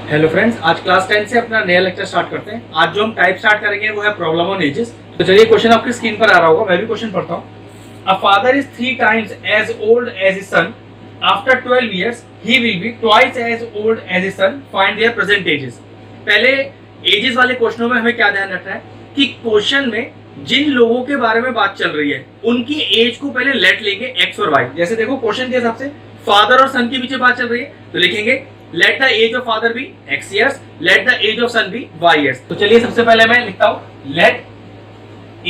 Hello friends, आज class 10 से अपना नया लेक्चर स्टार्ट करते हैं। आज जो हम टाइप स्टार्ट करेंगे वो है प्रॉब्लम ऑन एजेस। तो चलिए क्वेश्चन आपकी स्क्रीन पर आ रहा होगा, मैं भी क्वेश्चन पढ़ता हूँ। A father is 3 times as old as his son. After 12 years he will be twice as old as his son. Find their present ages. पहले एजेस वाले क्वेश्चनों में हमें क्या ध्यान रखना है कि क्वेश्चन में जिन लोगों के बारे में बात चल रही है उनकी एज को पहले लेट लेंगे एक्स और वाई। जैसे देखो क्वेश्चन के हिसाब से फादर और सन के पीछे बात चल रही है तो लिखेंगे let the age of father be x years, let the age of son be y years। तो चलिए सबसे पहले मैं लिखता हूं let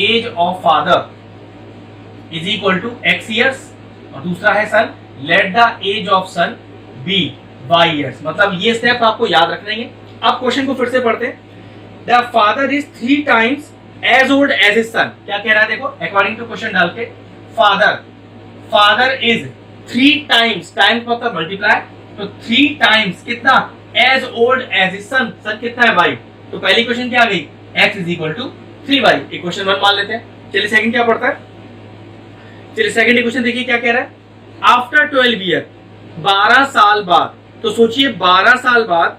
age of father is equal to x years और दूसरा है son let the age of son be y years। मतलब ये स्टेप आपको याद रखने हैं। अब क्वेश्चन को फिर से पढ़ते हैं। the father is 3 times as old as his son। क्या कह रहा है देखो, अकॉर्डिंग टू क्वेश्चन डाल के father is 3 times, टाइम्स मतलब मल्टीप्लाई, तो 3 टाइम्स कितना as old as his son. Son कितना है y। तो पहली क्वेश्चन क्या आ गई x is equal to 3y। Equation 1 मान लेते हैं। चलिए सेकंड क्या पढ़ता है। चलिए सेकंड इक्वेशन देखिए क्या कह रहा है। आफ्टर 12 ईयर, 12 साल बाद। तो सोचिए 12 साल बाद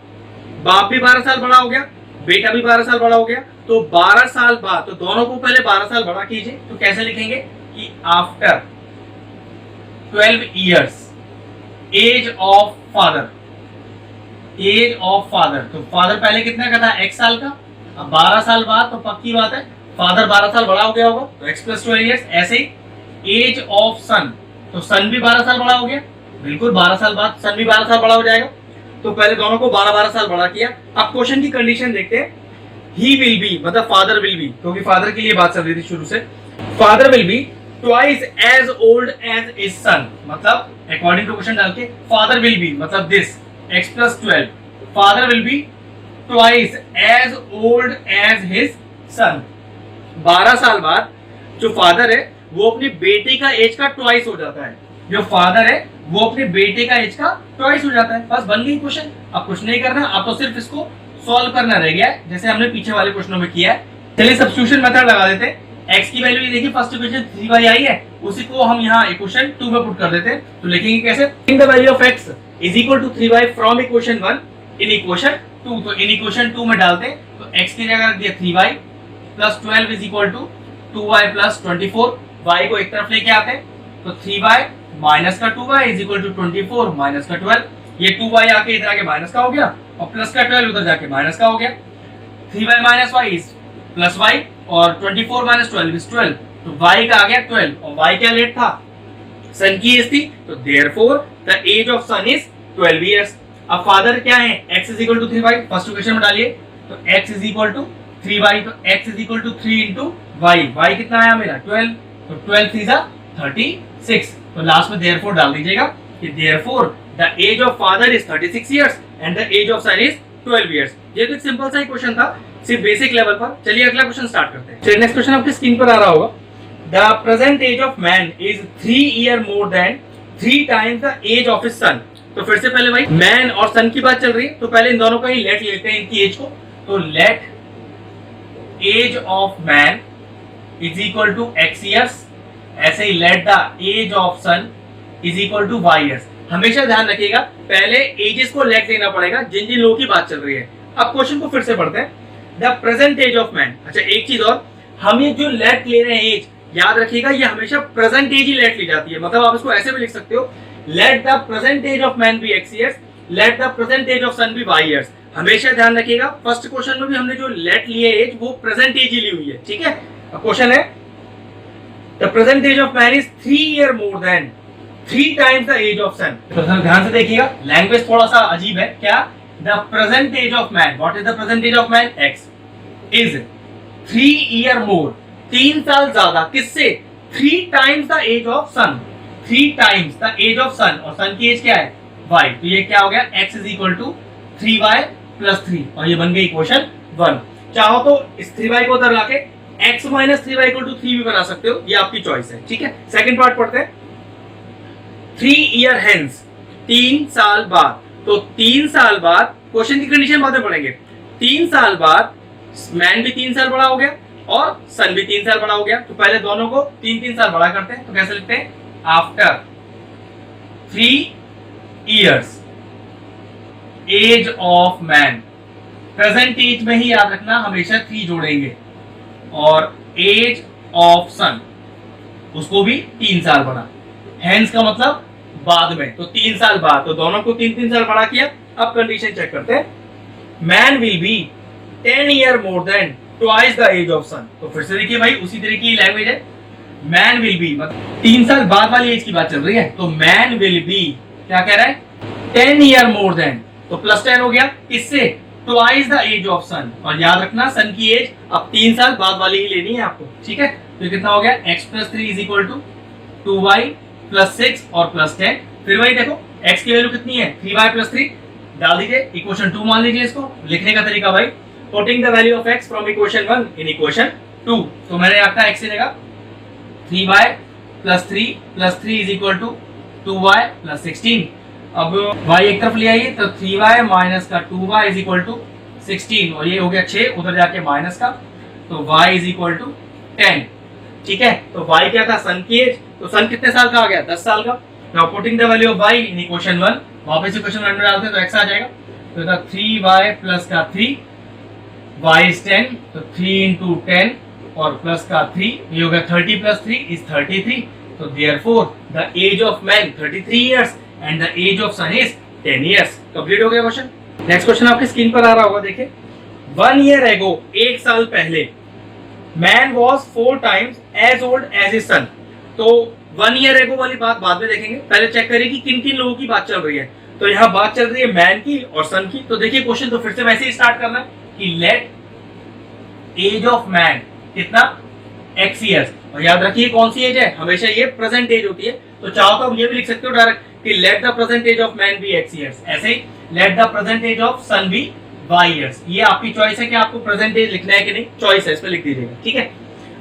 बाप भी 12 साल बड़ा हो गया, बेटा भी 12 साल बड़ा हो गया, तो 12 साल बाद तो दोनों को पहले 12 साल बड़ा कीजिए। तो कैसे लिखेंगे कि after 12 years age of father, age of father. तो फादर पहले कितने का था x साल का, अब 12 साल बाद तो पक्की बात है फादर 12 साल बड़ा हो गया होगा तो x प्लस 12 years। ऐसे ही एज ऑफ सन, तो सन भी 12 साल बड़ा हो गया, बिल्कुल 12 साल बाद सन भी 12 साल बड़ा हो जाएगा। तो पहले दोनों को 12-12 साल बड़ा किया। अब क्वेश्चन की कंडीशन देखते हैं। ही विल बी मतलब फादर विल बी, क्योंकि फादर के लिए बात चल रही थी शुरू से। Father will be twice as old as his son, मतलब according to क्वेश्चन डाल के father will be मतलब this x plus 12, father will be twice as old as his son। 12 साल बाद जो फादर है वो अपनी बेटे का एज का ट्वाइस हो जाता है। जो फादर है वो अपने बेटे का एज का ट्वाइस हो जाता है। बस बन गई क्वेश्चन। अब कुछ नहीं करना, अब तो सिर्फ इसको सॉल्व करना रह गया है जैसे हमने पीछे वाले क्वेश्चनों में किया है। चलिए सब्स्टिट्यूशन मेथड लगा देते हैं। x की वैल्यू ये देखिए, फर्स्ट इक्वेशन 3y आई है, उसी को हम यहाँ इक्वेशन 2 में पुट कर देते हैं। तो लिखेंगे कैसे, in the value of x is equal to 3y from equation 1 in equation 2। तो इन इक्वेशन 2 में डालते हैं तो x की जगह रख दिया 3y plus 12 is equal to 2y plus 24। y को एक तरफ लेके आते हैं तो 3y माइनस का 2y is equal to 24 minus का 12। ये 2y आके इधर आके माइनस का हो गया और प्लस का 12 उधर जाके माइनस का हो गया। 3y minus y is plus y और 24 माइनस 12 इज 12। तो y का आ गया 12 और y क्या लेट था, सन की एज थी, तो therefore the age of son is 12 years. अब फादर क्या है, x is equal to 3y, first equation में डालिए तो x is equal to 3y, तो x is equal to 3 into y। y कितना आया मेरा 12, तो 12 3 जा 36। तो लास्ट में देयरफॉर डाल दीजिएगा कि therefore the age of father is 36 years and the age of son is 12 years. ये तो एक सिंपल सा ही क्वेश्चन था, सिर्फ बेसिक लेवल पर। चलिए अगला क्वेश्चन स्टार्ट करते हैं। चलिए नेक्स्ट क्वेश्चन आपकी स्क्रीन पर आ रहा होगा। The present age of man is 3 years more than 3 times the age of his son. तो फिर से पहले भाई मैन और सन की बात चल रही है तो पहले इन दोनों का ही लेट लेते हैं इनकी एज को। तो let age of man is equal to x years, ऐसे ही let the age of son is equal to y years। हमेशा ध्यान रखिएगा पहले एजेस को लेट लेना पड़ेगा जिन जिन लोगों की बात चल रही है। अब क्वेश्चन को फिर से पढ़ते हैं। The present age of man, अच्छा एक चीज और, हम ये जो लेट ले रहे हैं एज, याद रखिएगा ये हमेशा प्रेजेंट एज ही लेट ली जाती है। मतलब आप इसको ऐसे भी लिख सकते हो, let the present age of man be x years, let the present age of son be y years। हमेशा ध्यान रखिएगा फर्स्ट क्वेश्चन में भी हमने जो लेट लिए एज वो प्रेजेंट एज ही ली हुई है, ठीक है। अब क्वेश्चन है the present age of man is 3 years more than 3 times the age of son. तो ध्यान से देखिएगा, लैंग्वेज थोड़ा सा अजीब है। क्या, the present age of man, what is the present age of man, x is 3 years more, 3 साल ज्यादा किससे, 3 times the age of sun, 3 times the age of sun, और sun की एज क्या है y। तो ये क्या हो गया, x is equal to 3y plus 3 और ये बन गई इक्वेशन 1। चाहो तो इस 3y को उधर लाके x minus 3y equal to 3 भी बना सकते हो, ये आपकी चॉइस है, ठीक है। सेकंड पार्ट पढ़ते हैं। 3 years hence, 3 साल बाद। तो 3 साल बाद, क्वेश्चन की कंडीशन बाद में पढ़ेंगे, 3 साल बाद मैन भी 3 साल बड़ा हो गया और सन भी 3 साल बड़ा हो गया। तो पहले दोनों को 3-3 साल बड़ा करते हैं। तो कैसे लिखते हैं, after 3 years age of man, present age में ही याद रखना हमेशा 3 जोड़ेंगे, और एज ऑफ सन उसको भी 3 साल बढ़ा, हेंस का मतलब बाद में, तो 3 साल बाद, तो दोनों को 3-3 साल बढ़ा किया। अब कंडीशन चेक करते हैं, man will be 10 year more than twice the age of son. तो फिर से देखिए भाई उसी तरीके की लैंग्वेज है, मैन विल बी मतलब 3 साल बाद वाली एज की बात चल रही है, तो मैन विल बी क्या कह रहा है 10 ईयर मोर देन, तो प्लस 10 हो गया, इससे ट्वाइस द एज ऑफ सन, और याद रखना सन की एज अब 3 साल बाद वाली ही लेनी है आपको, ठीक है। तो कितना हो गया x + 3 = 2y + 6 और +10, फिर वही देखो x की वैल्यू कितनी है 3y + 3, डाल दीजिए, इक्वेशन 2 मान लीजिए इसको। लिखने का तरीका भाई, putting the value of x from equation 1 in equation 2, तो मैंने आपका x लेगा 3y + 3 + 3 = 2y + 16, अब y एक तरफ ले आइए तो 3y - 2y = 16, और ये हो गया 6, उधर जाके माइनस का, तो y = 10, ठीक है। तो y क्या था सन की एज, तो सन कितने साल का आ गया 10 साल का। Now putting the value of y in equation 1, वापस इक्वेशन 1 में डालते हैं तो x आ जाएगा, तो था 3y + 3 y is 10, तो 3 × 10 और प्लस का 3, ये हो गया 30 + 3 is 33, तो therefore the age of man 33 years and the age of son is 10 years। Complete हो गया क्वेश्चन। नेक्स्ट क्वेश्चन आपकी स्क्रीन पर आ रहा होगा, देखिए 1 year ago, 1 साल पहले, man was 4 times as old as his son। तो 1 year ago वाली बात बाद में देखेंगे, पहले चेक करिए कि किन किन लोगों की बात चल रही है। तो यहाँ बात चल रही है मैन की और सन की, तो देखिए क्वेश्चन तो फिर से वैसे ही स्टार्ट करना है कि लेट एज ऑफ मैन कितना x years, और याद रखिए कौन सी एज है, हमेशा ये प्रेजेंट एज होती है, तो चाहो तो आप ये भी लिख सकते हो डायरेक्ट कि let the present age of man be x years, ऐसे ही let the present age of son be y years। ये आपकी चॉइस है कि आपको प्रेजेंट एज लिखना है कि नहीं, चॉइस है, इस पे लिख दीजिएगा, ठीक है।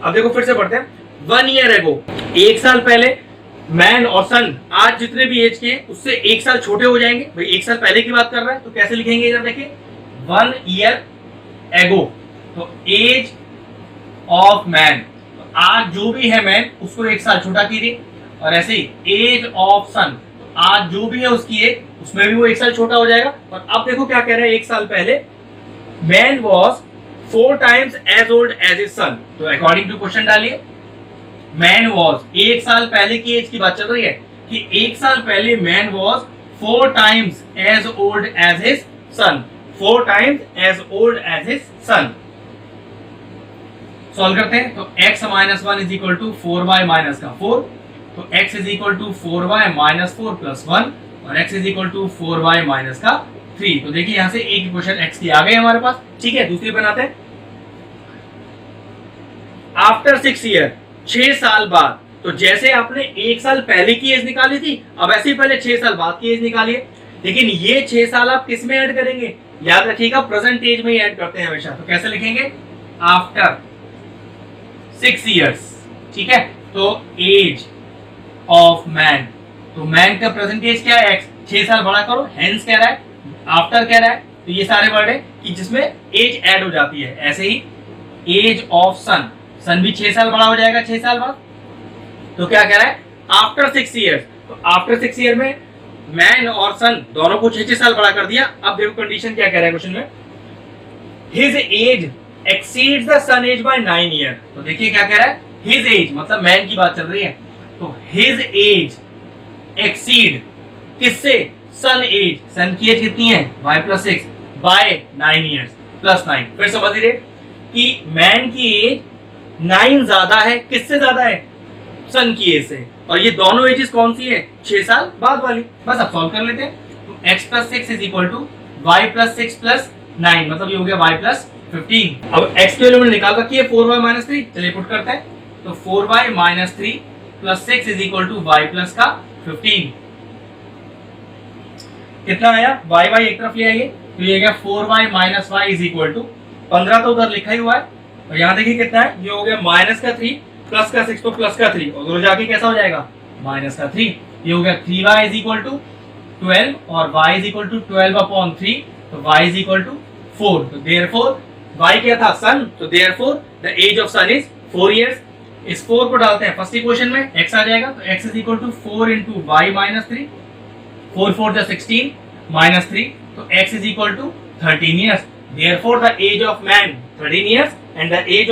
अब देखो फिर से पढ़ते हैं, 1 year ago, 1 साल पहले, मैन और सन आज जितने भी एज के उससे 1 साल छोटे हो जाएंगे, भाई 1 साल पहले की बात कर रहा है, तो कैसे लिखेंगे इधर देखिए 1 year ago, तो एज ऑफ मैन, आज जो भी है मैन उसको 1 साल छोटा कीजिए, और ऐसे ही एज ऑफ सन, आज जो भी है उसकी एज उसमें भी वो 1 साल छोटा हो जाएगा। और अब देखो क्या कह रहा है, 1 साल पहले man was 4 times as old as his son, तो अकॉर्डिंग टू क्वेश्चन डालिए, मैन वॉज 1 साल पहले की एज की बात चल रही है कि 1 साल पहले man was 4 times as old as his son, 4 times as old as his son। Solve करते हैं, तो x - 1 = 4y - 4, तो x = 4y - 4 + 1, और x = 4y - 3। तो देखिए यहां से एक इक्वेशन x की आ गई हमारे पास, ठीक है। दूसरी बनाते हैं, आफ्टर 6 ईयर, 6 साल बाद, तो जैसे आपने 1 साल पहले की एज निकाली थी, अब ऐसे ही पहले 6 साल बाद की एज निकालिए, लेकिन ये 6 साल आप किस में ऐड करेंगे, याद रखिएगा प्रेजेंट एज में ही ऐड करते हैं हमेशा, तो कैसे लिखेंगे आफ्टर 6 years, ठीक है। तो एज ऑफ मैन, तो मैन का प्रेजेंट एज क्या है x, 6 साल बड़ा करो, हेंस कह रहा है, आफ्टर कह रहा है, तो ये सारे वर्ड है कि जिसमें एज ऐड हो जाती है। ऐसे ही एज ऑफ सन, सन भी 6 साल बड़ा हो जाएगा 6 साल बाद, तो क्या कह रहा है आफ्टर 6 years, तो आफ्टर 6 ईयर में मैन और सन दोनों को 6 साल बड़ा कर दिया। अब देखो कंडीशन क्या कह रहा है क्वेश्चन में, his age exceeds the sun age by 9 year, तो देखिए क्या कह रहा है, his age मतलब मैन की बात चल रही है, तो his age exceed किससे, sun age, सन की एज कितनी है y + 6 by 9 years + 9। फिर समझ लीजिए कि मैन की एज 9 ज्यादा है, किससे ज्यादा है, सन की एज से, और ये दोनों एजेस कौन सी है 6 साल बाद वाली। बस अब सॉल्व कर लेते हैं, तो x + 6 = y + 6 + 9, मतलब ये हो गया y + 15। अब x की वैल्यू मैंने निकाल रखी है 4y - 3, चलिए पुट करते हैं, तो 4y - 3 + 6 = y + 15, कितना आया, y एक तरफ ले आइए, तो ये गया 4y - y = 15, तो उधर लिखा ही हुआ है, और यहाँ देखिए कितना है, ये हो गया -3 + 6, तो +3, और उधर जाके कैसा हो जाएगा -3, ये हो गया 3y = 12 और y = 12/3, तो y = 4, तो therefore y क्या था सन, तो therefore the age of son is 4 years। इस 4 को डालते हैं फर्स्ट इक्वेशन में, x आ जाएगा, तो x = 4 × y - 3, 4 × 4 = 16 - 3, तो x is equal to 13 years, therefore the age of man 13 years and the age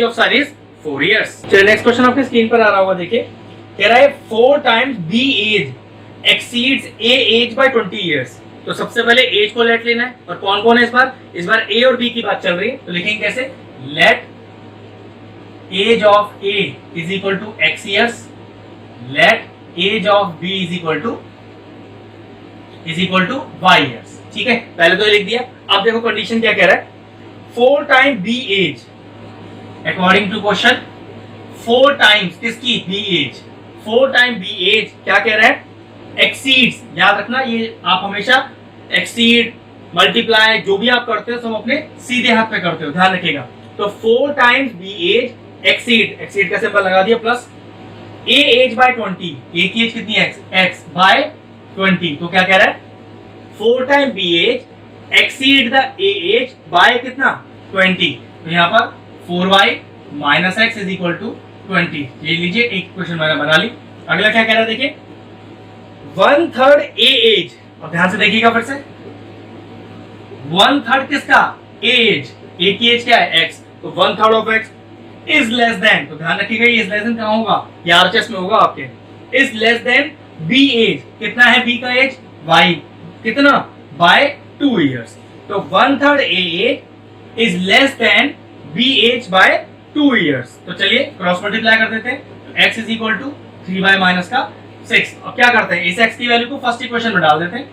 of son is 4 years. चलिए नेक्स्ट क्वेश्चन आपके स्क्रीन पर आ रहा होगा, देखिए कह रहा है 4 times b age exceeds a age by 20 years. तो सबसे पहले एज को लेट लेना है, और कौन कौन है इस बार a और b की बात चल रही है, तो लिखेंगे कैसे, let age of a is equal to x years, let age of b is equal to y years. ठीक है, पहले तो ये लिख दिया। अब देखो कंडीशन क्या कह रहा है, 4 time b age, according to question 4 times किसकी, b age, 4 time b age क्या कह रहा है, एक्सीड्स, याद रखना ये आप हमेशा एक्सीड मल्टीप्लाई जो भी आप करते हो सब अपने सीधे हाथ पे करते हो, ध्यान रखिएगा। तो 4 टाइम्स b एज एक्सीड का सिंबल लगा दिया, plus a age by 20, a की एज कितनी है, x बाय 20, तो क्या कह रहा है 4 time b age exceed the a age by कितना 20, तो यहाँ पर 4y minus x is equal to 20। ये लीजिए एक क्वेश्चन मैंने बना ली। अगला क्या कह रहा है, देखिए 1/3 a एज, अब ध्यान से देखिएगा फिर से, 1/3 किसका, a एज, a की एज क्या है x, तो 1/3 of x is less then, तो ध्यान रखिएगा ये इज लेस देन कहां होगा, ये आरएचएस में होगा आपके, is less than b age, कितना है b का एज, y, कितना, बाय 2 इयर्स, तो 1/3 a age is less than b age by 2 years. तो चलिए क्रॉस मल्टीप्लाई कर देते हैं, तो x is equal to 3y minus का 6। अब क्या करते हैं, इस x की वैल्यू को फर्स्ट इक्वेशन में डाल देते हैं,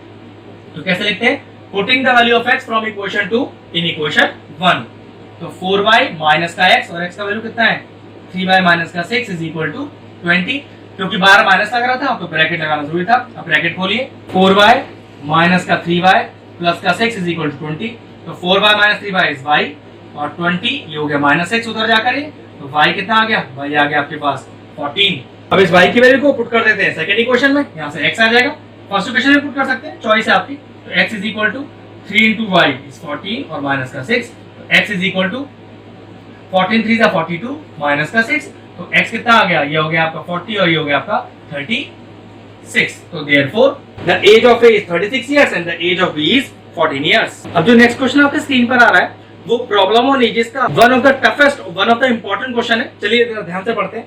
तो कैसे लिखते हैं, putting the value of x from equation 2 in equation 1, तो 4y माइनस का x, और x का वैल्यू कितना है 3y माइनस का 6 इज इक्वल टू 20, क्योंकि बाहर माइनस लग रहा था तो ब्रैकेट लगाना जरूरी था। अब ब्रैकेट खोलिए, 4y माइनस का 3y प्लस का 6 इज इक्वल टू 20, तो 4y minus 3y is y, और 20 ये हो गया माइनस 6 उधर जाकर, ये तो y कितना आ गया, y आ गया आपके पास 14। अब इस y की वैल्यू को पुट कर देते हैं सेकंड इक्वेशन में, यहाँ से x आ जाएगा, फर्स्ट इक्वेशन में पुट कर सकते हैं, चॉइस है आपकी, तो x is equal to 3 into y is 14 और माइनस का 6, तो x इज इक्वल टू 14 3 जा 42 माइनस का 6, तो x कितना आ गया, ये हो गया आपका 40 और ये हो गया आपका 36, तो therefore the age of a is 36 years and the age of b is 14 years. अब जो नेक्स्ट क्वेश्चन आपके स्क्रीन पर आ रहा है वो प्रॉब्लम ऑन एजेस का one of the toughest, one of the important question है। चलिए ध्यान से पढ़ते हैं।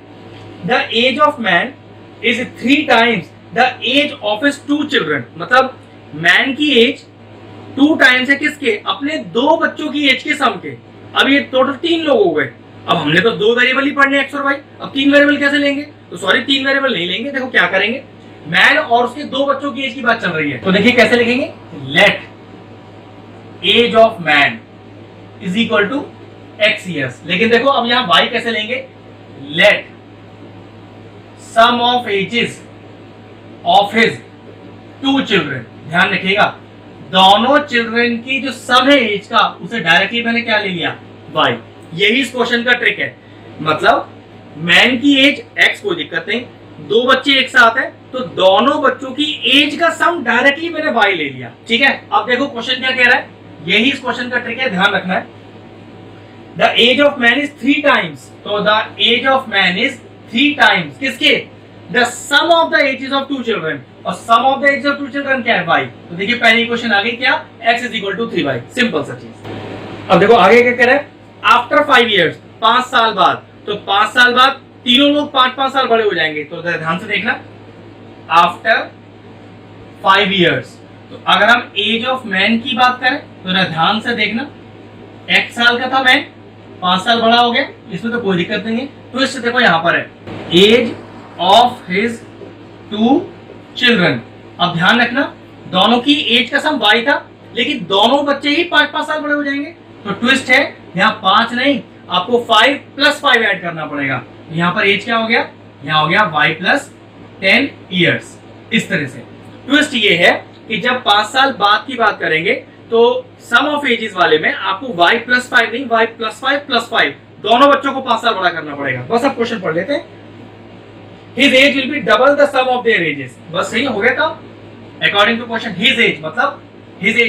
The age of man is 3 times the age of his 2 children, मतलब मैन की एज 2 टाइम्स है किसके, अपने 2 बच्चों की एज के सम के। अब ये टोटल 3 लोग हो गए, अब हमने तो 2 वेरिएबल ही पढ़ने एक्स और वाई, अब 3 वेरिएबल कैसे लेंगे, तो सॉरी 3 वेरिएबल नहीं लेंगे। देखो क्या करेंगे, मैन और उसके 2 बच्चों की एज की बात चल रही है, तो देखिए कैसे लिखेंगे, let age of man is equal to x years. लेकिन देखो अब यहां वाई कैसे लेंगे, let sum of ages of his 2 children. ध्यान रखिएगा दोनों चिल्ड्रन की जो सम है एज का, उसे डायरेक्टली मैंने क्या ले लिया, वाई। यही इस क्वेश्चन का ट्रिक है, मतलब मैन की एज एक्स, कोई दिक्कत नहीं, 2 बच्चे एक साथ है तो दोनों बच्चों की एज का सम डायरेक्टली मैंने वाई ले लिया। ठीक है, अब देखो क्वेश्चन क्या कह रहा है, यही इस क्वेश्चन का ट्रिक है, ध्यान रखना है। The age of man is 3 times, तो the age of man is 3 times किसके, the sum of the ages of 2 children, और sum of the ages of 2 children क्या है, y। तो देखिए पहली क्वेश्चन आ गई क्या, x is equal to 3y, simple सा चीज। अब देखो आगे क्या कह रहा है, आफ्टर 5 इयर्स, 5 साल बाद, तो 5 साल बाद तीनों लोग 5-5 साल बड़े हो जाएंगे, तो ध्यान से देखना, आफ्टर 5 इयर्स, तो अगर हम एज ऑफ मैन की बात करें तो ध्यान से देखना, x साल का था मैन, 5 साल बड़ा हो गया, इसमें तो कोई दिक्कत नहीं है। तो इससे देखो यहां पर है एज ऑफ हिज 2 चिल्ड्रन। अब ध्यान रखना दोनों की एज का सम y था, लेकिन दोनों बच्चे ही 5-5 साल बड़े हो जाएंगे, तो ट्विस्ट है यहाँ 5 नहीं, आपको 5 + 5 ऐड करना पड़ेगा। यहाँ पर एज क्या हो गया, यहाँ हो गया y + 10 इयर्स। इस तरह से ट्विस्ट ये है कि जब 5 साल बाद की बात करेंगे तो सम ऑफ एजेस वाले में आपको y + 5 नहीं, y + 5 + 5 दोनों बच्चों को 5 साल बड़ा करना पड़ेगा। बस अब क्वेश्चन पढ़ लेते हैं। His age will be double the sum of their ages। बस सही हो गया काम। According to question, his age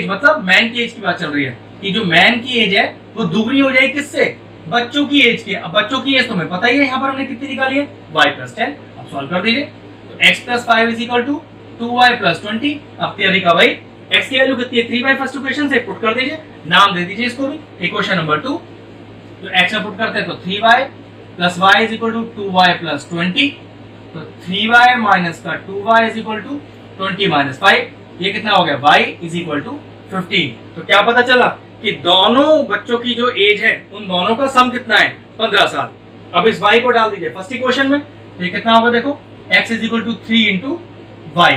मतलब मैन की एज की बात चल रही है कि जो मैन की एज है वो दुगनी हो जाएगी किससे, बच्चों की एज के। अब बच्चों की एज तुम्हें पता ही है, यहाँ पर हमने कितनी निकाली है, y + 10। अब सॉल्व कर दीजिए, तो x + 5 = 2y + 20। अब theory का भाई x की वैल्यू कितनी है 3 बाई फर्स्ट इक्वेशन से पुट कर दीजिए, नाम दे दीजिए इसको भी, इक्वेशन नंबर 2। तो x में पुट करते हैं तो 3y plus y is equal to 2y plus 20, तो 3y माइनस का 2y is equal to 20 minus 5, ये कितना हो गया y इज इक्वल टू 15। तो क्या पता चला कि दोनों बच्चों की जो एज है उन दोनों का सम कितना है 15 साल। अब इस y को डाल दीजिए फर्स्ट इक्वेशन में, तो ये कितना होगा देखो x is equal to 3 into y,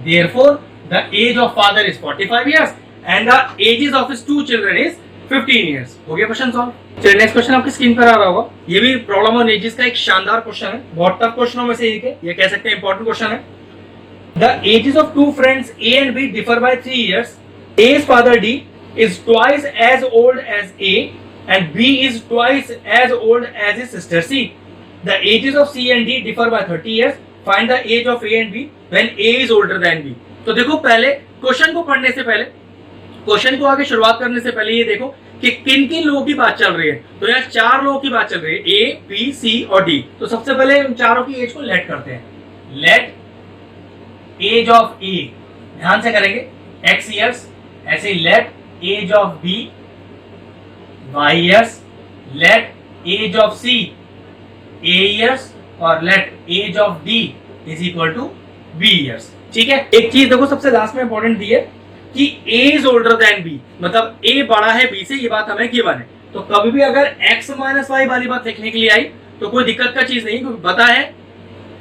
therefore the age of father is 45 years and the ages of his two children is 15 years। हो गया क्वेश्चन सॉल्व। चलिए नेक्स्ट क्वेश्चन आपकी स्क्रीन पर आ रहा होगा, ये भी प्रॉब्लम ऑन एजेस का एक शानदार क्वेश्चन है, बहुत टफ क्वेश्चनों में से एक है, ये कह सकते हैं इंपॉर्टेंट क्वेश्चन है। The ages of two friends A and B differ by 3 years. A's father D is twice as old as A and B is twice as old as his sister C. The ages of C and D differ by 30 years. Find the age of A and B when A is older than B. तो देखो पहले question को पढ़ने से पहले, question को आगे शुरुआत करने से पहले ये देखो कि किन किन लोगों की बात चल रही है। तो यहाँ 4 लोगों की बात चल रही है, A, B, C और D। तो सबसे पहले उन चारों की एज को लेट करते हैं, लेट एज ऑफ ए, ध्यान से करेंगे x ईयर्स, ऐसे ही let age of b y years, let age of c a years और let age of d is equal to b years. ठीक है, एक चीज देखो सबसे लास्ट में इंपॉर्टेंट दी है कि a is older than b, मतलब a बड़ा है b से, ये बात हमें गिवन है। तो कभी भी अगर x माइनस वाई वाली बात लिखने के लिए आई तो कोई दिक्कत का चीज नहीं, क्योंकि पता है,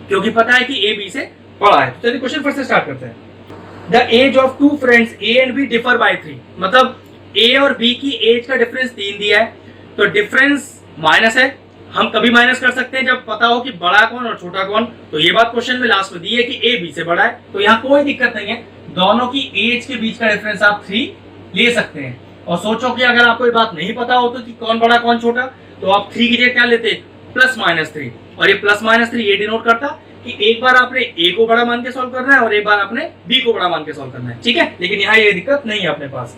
क्योंकि पता है कि a b से बड़ा है। तो चलिए क्वेश्चन फिर से स्टार्ट करते हैं। The age of two friends A and B differ by 3, मतलब ए और बी की एज का डिफरेंस 3 दिया है, तो डिफरेंस माइनस है। हम कभी माइनस कर सकते हैं जब पता हो कि बड़ा कौन और छोटा कौन। तो ये बात क्वेश्चन में लास्ट में दी है कि ए बी से बड़ा है, तो यहाँ कोई दिक्कत नहीं है, दोनों की एज के बीच का डिफरेंस आप 3 ले सकते हैं। और सोचो कि अगर आपको ये बात नहीं पता हो तो कि कौन बड़ा कौन छोटा, तो आप 3 की जगह क्या लेते, प्लस माइनस 3, और ये प्लस माइनस 3 ये डिनोट करता कि एक बार आपने ए को बड़ा मान के सॉल्व करना है और एक बार आपने बी को बड़ा मान के सॉल्व करना है। ठीक है, लेकिन यहाँ ये दिक्कत नहीं है अपने पास।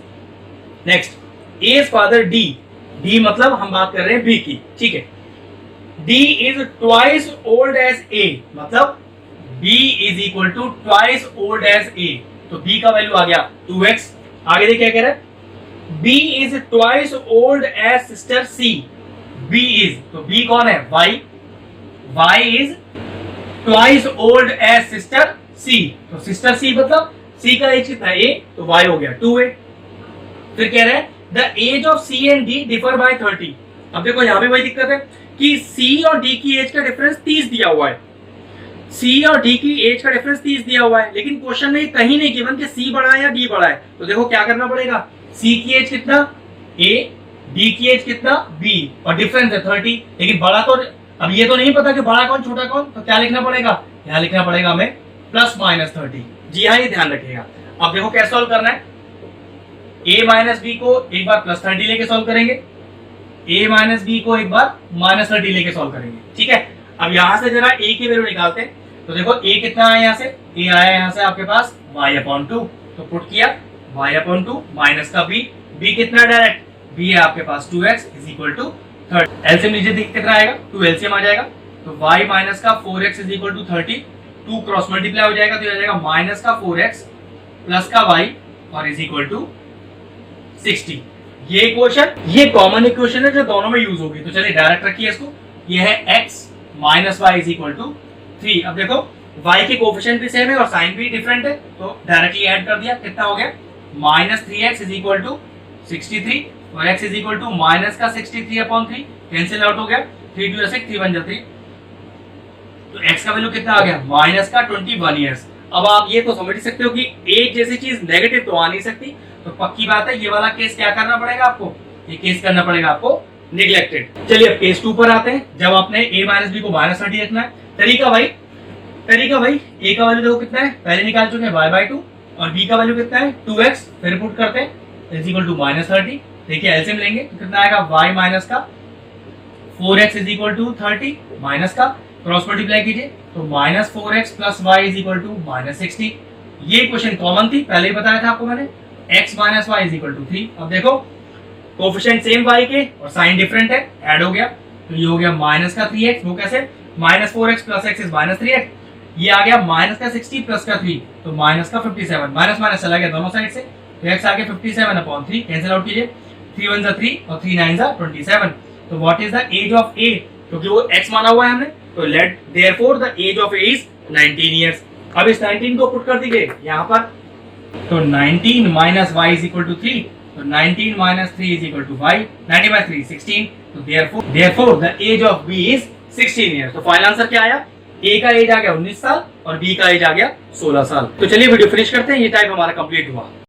Next, age father D, D मतलब हम बात कर रहे हैं बी की। ठीक है, D is twice old as A, मतलब B is equal to twice old as A, तो बी का वैल्यू आ गया 2x। आगे देखिए क्या कह रहा है, B is twice old as sister C, B is, तो बी कौन है y, y is twice old as sister C, तो सिस्टर सी मतलब सी का एज कितना है a, तो y हो गया 2a। फिर कह रहे हैं the age of C and D differ by 30। अब देखो यहाँ पे वही दिक्कत है कि सी और डी की एज का डिफरेंस 30 दिया हुआ है, सी और डी की एज का डिफरेंस 30 दिया हुआ है, लेकिन क्वेश्चन में कहीं नहीं गिवन कि सी बड़ा है या डी बड़ा है। तो देखो क्या करना पड़ेगा, सी की एज कितना a, डी की एज कितना b, और डिफरेंस है 30, लेकिन बड़ा तो अब ये तो नहीं पता कि बड़ा कौन छोटा कौन, तो क्या लिखना पड़ेगा, यहाँ लिखना पड़ेगा हमें प्लस माइनस 30। जी हाँ, ये ध्यान रखिएगा। अब देखो कैसे सॉल्व करना है, a माइनस बी को एक बार प्लस 30 लेके सॉल्व करेंगे, a माइनस बी को एक बार माइनस 30 लेके सॉल्व करेंगे। ठीक है, अब यहाँ से जरा a की वैल्यू निकालते हैं। तो देखो a कितना आया यहाँ से, a आया यहाँ से आपके पास y/2, तो पुट किया y/2 माइनस का b, b कितना डायरेक्ट, b है आपके पास 2x is equal to 30। LCM लीजिए, कितना आएगा, 2 एलसीएम आ जाएगा, तो y माइनस का 4x is equal to 30, 2 cross multiply हो जाएगा, तो आ जाएगा माइनस का 4x प्लस का y और इज इक्वल टू 60। ये इक्वेशन, ये कॉमन इक्वेशन है जो दोनों में यूज होगी। तो चलिए डायरेक्ट रखिए इसको, ये है x minus y is equal to 3। अब देखो y के कोफिशिएंट भी सेम है और साइन भी डिफरेंट है, तो डायरेक्टली ऐड कर दिया, कितना हो गया minus 3x is equal to 63 और x is equal to minus का 63/3, कैंसिल आउट हो गया, 3 2 6 3 1 3, तो x का वैल्यू कितना आ गया माइनस का 21 ईयर्स। अब आप ये तो समझ ही सकते हो कि एक जैसी चीज नेगेटिव तो आ नहीं सकती, तो पक्की बात है ये वाला केस क्या करना पड़ेगा आपको, ये केस करना पड़ेगा आपको निगलेक्टेड। चलिए अब केस 2 पर आते हैं, जब आपने a माइनस बी को माइनस 30 रखना है। तरीका भाई a का वैल्यू देखो कितना है, पहले निकाल चुके हैं y/2, और b का वैल्यू कितना है 2x, फिर पुट करते हैं इज इक्वल टू माइनस 30। देखिए एलसीएम लेंगे तो कितना आएगा, y माइनस का 4x is equal to 30 minus का क्रॉस मल्टीप्लाई कीजिए, तो minus 4x plus y is equal to minus 60। ये क्वेश्चन कॉमन थी, पहले ही बताया था आपको मैंने, x minus y is equal to 3। अब देखो कोफिशिएंट सेम y के और साइन डिफरेंट है, ऐड हो गया, तो ये हो गया माइनस का 3x, वो कैसे, minus 4x plus x is minus 3x, ये आ गया माइनस का 60 प्लस का 3, तो माइनस का 57, माइनस माइनस चला गया दोनों साइड से, तो x आ गया 57/3, कैंसिल आउट कीजिए, 3 1 जा 3 और 3 9 जा 27। तो what is the age of A, क्योंकि वो x माना हुआ है हमने, तो let therefore the age of A is 19 years. अब इस 19 को पुट कर दीजिए यहाँ पर, तो 19 minus y is equal to 3, तो 19 minus 3 is equal to 5, 90 by 3 16, तो therefore the age of b is 16 years. तो फाइनल आंसर क्या आया, ए का एज आ गया 19 साल और बी का एज आ गया 16 साल। तो चलिए वीडियो फिनिश करते हैं, ये टाइप हमारा कंप्लीट हुआ।